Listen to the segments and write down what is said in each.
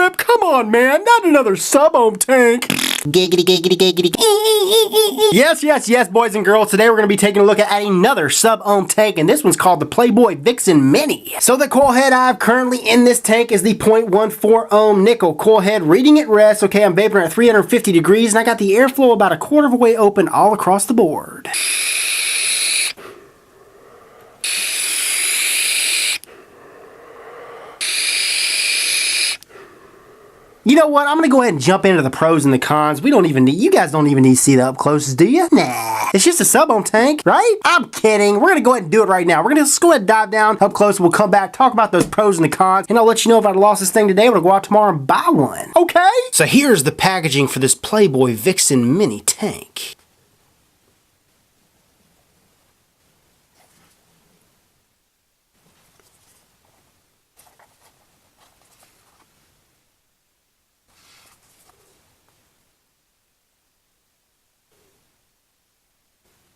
trip? Come on, man. Not another sub-ohm tank. Giggity, giggity, giggity. Yes, boys and girls. Today we're going to be taking a look at another sub-ohm tank, and this one's called the Playboy Vixen Mini. So the coil head I have currently in this tank is the 0.14 ohm nickel coil head, reading at rest. Okay, I'm vaporing at 350 degrees, and I got the airflow about a quarter of a way open all across the board. You know what? I'm going to go ahead and jump into the pros and the cons. You guys don't even need to see the up closes, do you? Nah. It's just a sub-ohm tank, right? I'm kidding. We're going to go ahead and do it right now. We're going to just go ahead and dive down up close. We'll come back, talk about those pros and the cons, and I'll let you know if I lost this thing today. We'll go out tomorrow and buy one. Okay? So here's the packaging for this Playboy Vixen Mini tank.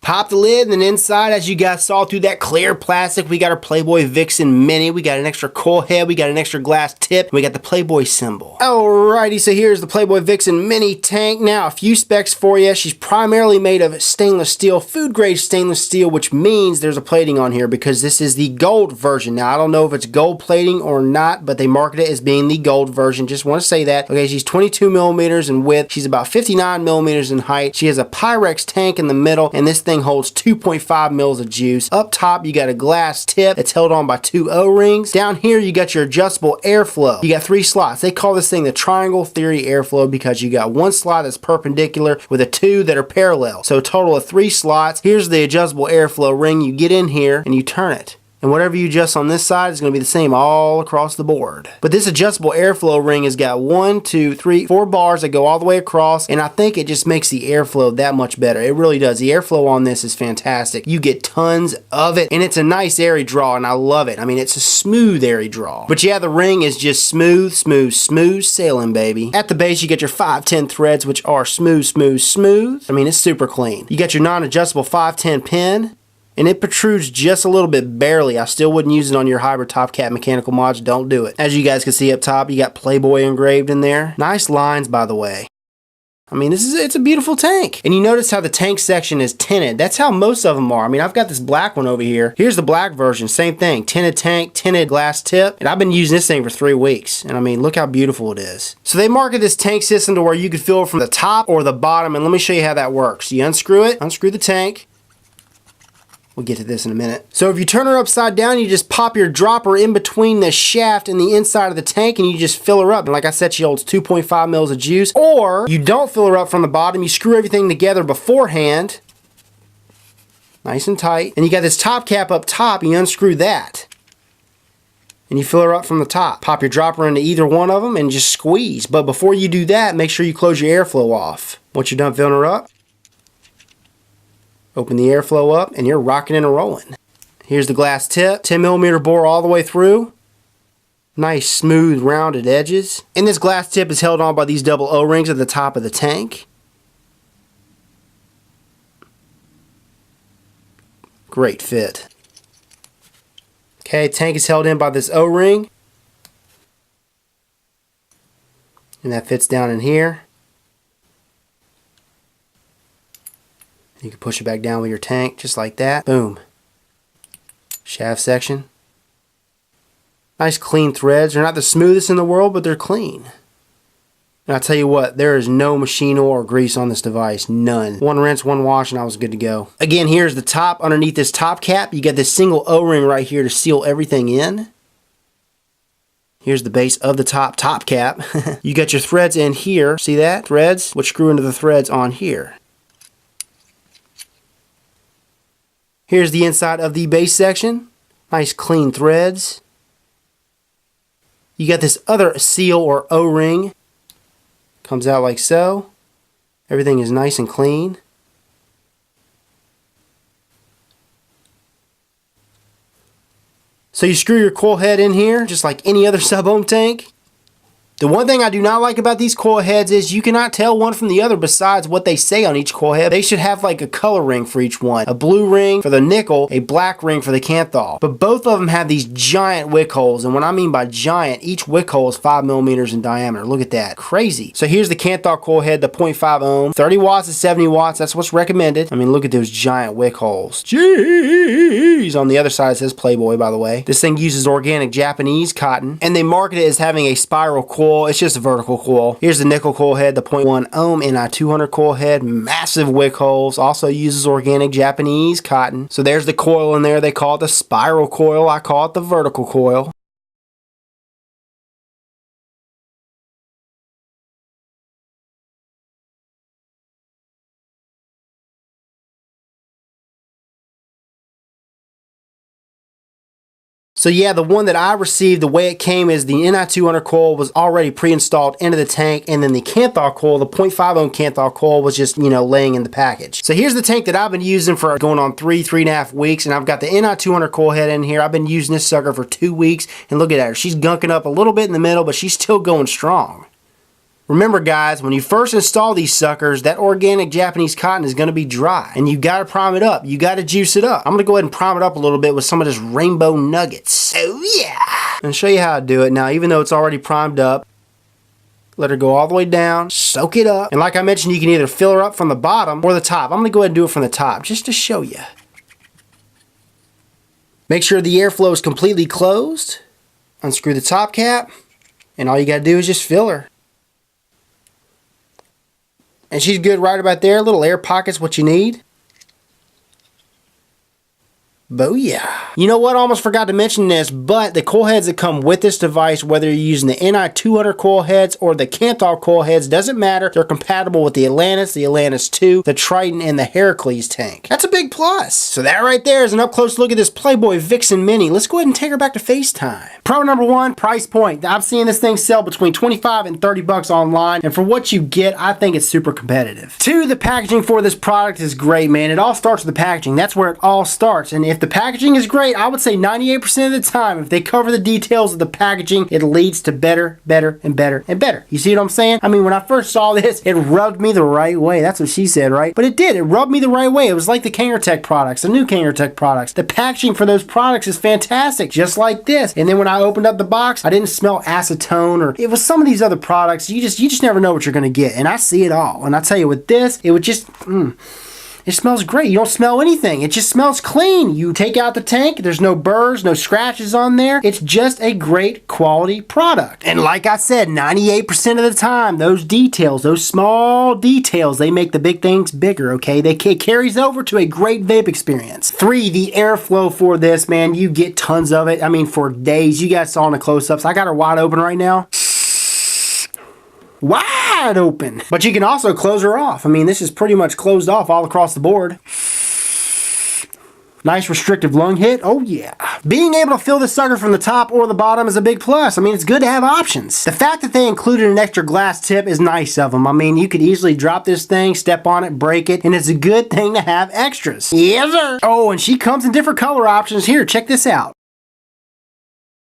Pop the lid, and then inside, as you guys saw through that clear plastic, we got our Playboy Vixen Mini. We got an extra coil head, we got an extra glass tip, and we got the Playboy symbol. Alrighty, so here's the Playboy Vixen Mini tank. Now, a few specs for you. She's primarily made of stainless steel, food grade stainless steel, which means there's a plating on here because this is the gold version. Now, I don't know if it's gold plating or not, but they market it as being the gold version. Just want to say that. Okay, she's 22 millimeters in width. She's about 59 millimeters in height. She has a Pyrex tank in the middle, and this thing holds 2.5 mils of juice. Up top, you got a glass tip that's held on by 2 O-rings. Down here, you got your adjustable airflow. You got 3 slots. They call this thing the triangle theory airflow because you got 1 slot that's perpendicular with 2 that are parallel. So a total of 3 slots. Here's the adjustable airflow ring. You get in here and you turn it. And whatever you adjust on this side is going to be the same all across the board. But this adjustable airflow ring has got 1, 2, 3, 4 bars that go all the way across, and I think it just makes the airflow that much better. It really does. The airflow on this is fantastic. You get tons of it, and it's a nice airy draw, and I love it. I mean, it's a smooth airy draw. But yeah, the ring is just smooth sailing, baby. At the base, you get your 510 threads, which are smooth. I mean, it's super clean. You got your non-adjustable 510 pin. And it protrudes just a little bit, barely. I still wouldn't use it on your hybrid top cap mechanical mods. Don't do it. As you guys can see up top, you got Playboy engraved in there. Nice lines, by the way. I mean, it's a beautiful tank. And you notice how the tank section is tinted. That's how most of them are. I mean, I've got this black one over here. Here's the black version. Same thing. Tinted tank, tinted glass tip. And I've been using this thing for 3 weeks. And I mean, look how beautiful it is. So they market this tank system to where you can fill it from the top or the bottom. And let me show you how that works. You unscrew it, unscrew the tank. We'll get to this in a minute. So if you turn her upside down, you just pop your dropper in between the shaft and the inside of the tank and you just fill her up. And like I said, she holds 2.5 mils of juice. Or you don't fill her up from the bottom, you screw everything together beforehand. Nice and tight. And you got this top cap up top, and you unscrew that. And you fill her up from the top. Pop your dropper into either one of them and just squeeze. But before you do that, make sure you close your airflow off. Once you're done filling her up, open the airflow up, and you're rocking and rolling. Here's the glass tip, 10 millimeter bore all the way through. Nice, smooth, rounded edges. And this glass tip is held on by these double O-rings at the top of the tank. Great fit. Okay, tank is held in by this O-ring. And that fits down in here. You can push it back down with your tank, just like that. Boom. Shaft section. Nice clean threads. They're not the smoothest in the world, but they're clean. And I tell you what, there is no machine oil or grease on this device. None. 1 rinse, 1 wash, and I was good to go. Again, here's the top. Underneath this top cap, you got this single O-ring right here to seal everything in. Here's the base of the top cap. You got your threads in here. See that? Threads, which screw into the threads on here. Here's the inside of the base section. Nice clean threads. You got this other seal or O-ring. Comes out like so. Everything is nice and clean. So you screw your coil head in here just like any other sub-ohm tank. The one thing I do not like about these coil heads is you cannot tell one from the other besides what they say on each coil head. They should have like a color ring for each one. A blue ring for the nickel, a black ring for the Kanthal. But both of them have these giant wick holes, and what I mean by giant, each wick hole is 5 millimeters in diameter. Look at that. Crazy. So here's the Kanthal coil head, the 0.5 ohm. 30 watts to 70 watts. That's what's recommended. I mean, look at those giant wick holes. Jeez. On the other side it says Playboy, by the way. This thing uses organic Japanese cotton, and they market it as having a spiral coil. It's just a vertical coil. Here's the nickel coil head, the 0.1 ohm NI200 coil head, massive wick holes, also uses organic Japanese cotton. So there's the coil in there. They call it the spiral coil. I call it the vertical coil. So yeah, the one that I received, the way it came is the NI200 coil was already pre-installed into the tank, and then the Kanthal coil, the 0.5 ohm Kanthal coil, was just, laying in the package. So here's the tank that I've been using for going on 3.5 weeks, and I've got the NI200 coil head in here. I've been using this sucker for 2 weeks, and look at her. She's gunking up a little bit in the middle, but she's still going strong. Remember guys, when you first install these suckers, that organic Japanese cotton is going to be dry, and you got to prime it up. You got to juice it up. I'm going to go ahead and prime it up a little bit with some of this rainbow nuggets. Oh yeah! And show you how to do it. Now, even though it's already primed up, let her go all the way down, soak it up, and like I mentioned, you can either fill her up from the bottom or the top. I'm going to go ahead and do it from the top, just to show you. Make sure the airflow is completely closed. Unscrew the top cap, and all you got to do is just fill her. And she's good right about there. Little air pockets, what you need. Booyah. You know what? I almost forgot to mention this, but the coil heads that come with this device, whether you're using the NI200 coil heads or the Kanthal coil heads, doesn't matter. They're compatible with the Atlantis 2, the Triton, and the Heracles tank. That's a big plus. So that right there is an up-close look at this Playboy Vixen Mini. Let's go ahead and take her back to FaceTime. Problem number one, price point. I'm seeing this thing sell between 25 and 30 bucks online, and for what you get, I think it's super competitive. Two, the packaging for this product is great, man. It all starts with the packaging. That's where it all starts, and if the packaging is great, I would say 98% of the time, if they cover the details of the packaging, it leads to better, better, and better, and better. You see what I'm saying? I mean, when I first saw this, it rubbed me the right way. That's what she said, right? But it did. It rubbed me the right way. It was like the Kangertech products, the new Kangertech products. The packaging for those products is fantastic, just like this. And then when I opened up the box, I didn't smell acetone, or it was some of these other products. You just never know what you're going to get. And I see it all. And I tell you, with this, it would just... It smells great. You don't smell anything. It just smells clean. You take out the tank. There's no burrs, no scratches on there. It's just a great quality product. And like I said, 98% of the time, those details, those small details, they make the big things bigger, okay? It carries over to a great vape experience. 3, the airflow for this, man, you get tons of it. I mean, for days. You guys saw in the close-ups. I got her wide open right now. Wide open. But you can also close her off. I mean, this is pretty much closed off all across the board. Nice restrictive lung hit. Oh yeah. Being able to fill this sucker from the top or the bottom is a big plus. I mean, it's good to have options. The fact that they included an extra glass tip is nice of them. I mean, you could easily drop this thing, step on it, break it, and it's a good thing to have extras. Yes, sir. Oh, and she comes in different color options. Here, check this out.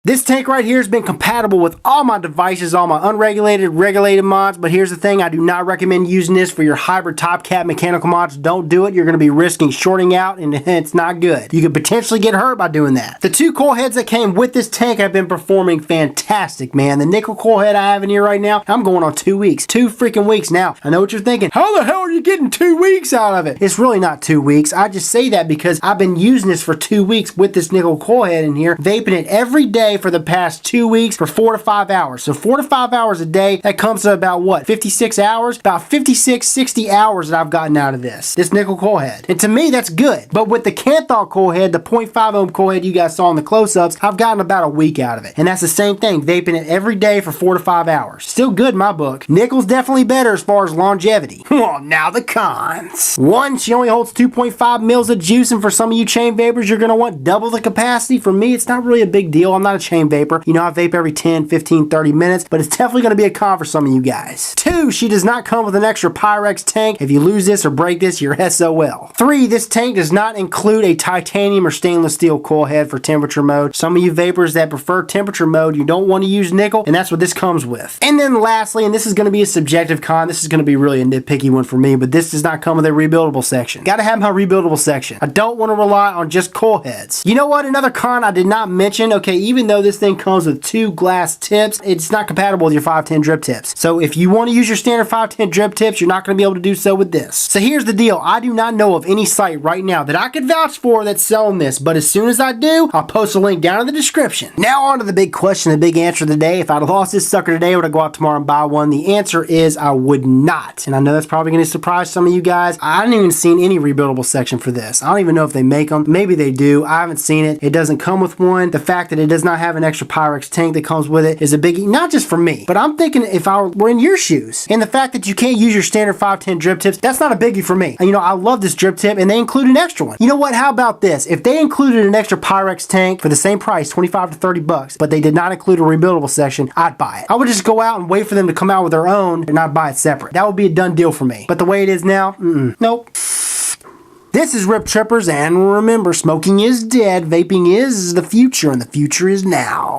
This tank right here has been compatible with all my devices, all my unregulated, regulated mods, but here's the thing, I do not recommend using this for your hybrid top cap mechanical mods. Don't do it. You're going to be risking shorting out, and it's not good. You could potentially get hurt by doing that. The 2 coil heads that came with this tank have been performing fantastic, man. The nickel coil head I have in here right now, I'm going on 2 weeks. 2 freaking weeks. Now, I know what you're thinking. How the hell are you getting 2 weeks out of it? It's really not 2 weeks. I just say that because I've been using this for 2 weeks with this nickel coil head in here, vaping it every day for the past 2 weeks for 4 to 5 hours. So 4 to 5 hours a day, that comes to about what, 56 hours? About 56, 60 hours that I've gotten out of this nickel coil head. And to me, that's good. But with the Kanthal coil head, the 0.5 ohm coil head you guys saw in the close-ups, I've gotten about a week out of it. And that's the same thing, vaping it every day for 4 to 5 hours. Still good in my book. Nickel's definitely better as far as longevity. Well, now the cons. 1, she only holds 2.5 mils of juice, and for some of you chain vapors, you're going to want double the capacity. For me, it's not really a big deal. I'm not a chain vapor. You know, I vape every 10, 15, 30 minutes, but it's definitely going to be a con for some of you guys. 2, she does not come with an extra Pyrex tank. If you lose this or break this, you're SOL. 3, this tank does not include a titanium or stainless steel coil head for temperature mode. Some of you vapors that prefer temperature mode, you don't want to use nickel, and that's what this comes with. And then lastly, and this is going to be a subjective con, this is going to be really a nitpicky one for me, but this does not come with a rebuildable section. Gotta have my rebuildable section. I don't want to rely on just coil heads. You know what? Another con I did not mention, okay, even though this thing comes with 2 glass tips, it's not compatible with your 510 drip tips. So if you want to use your standard 510 drip tips, you're not going to be able to do so with this. So here's the deal. I do not know of any site right now that I could vouch for that's selling this, but as soon as I do, I'll post a link down in the description. Now on to the big question, the big answer of the day. If I'd have lost this sucker today, would I go out tomorrow and buy one? The answer is I would not. And I know that's probably going to surprise some of you guys. I haven't even seen any rebuildable section for this. I don't even know if they make them. Maybe they do. I haven't seen it. It doesn't come with one. The fact that it does not have an extra Pyrex tank that comes with it is a biggie, not just for me, but I'm thinking if I were in your shoes, and the fact that you can't use your standard 510 drip tips, that's not a biggie for me. And you know, I love this drip tip and they include an extra one. You know what? How about this? If they included an extra Pyrex tank for the same price, 25 to 30 bucks, but they did not include a rebuildable section, I'd buy it. I would just go out and wait for them to come out with their own and not buy it separate. That would be a done deal for me. But the way it is now, nope. This is Rip Trippers, and remember, smoking is dead, vaping is the future, and the future is now.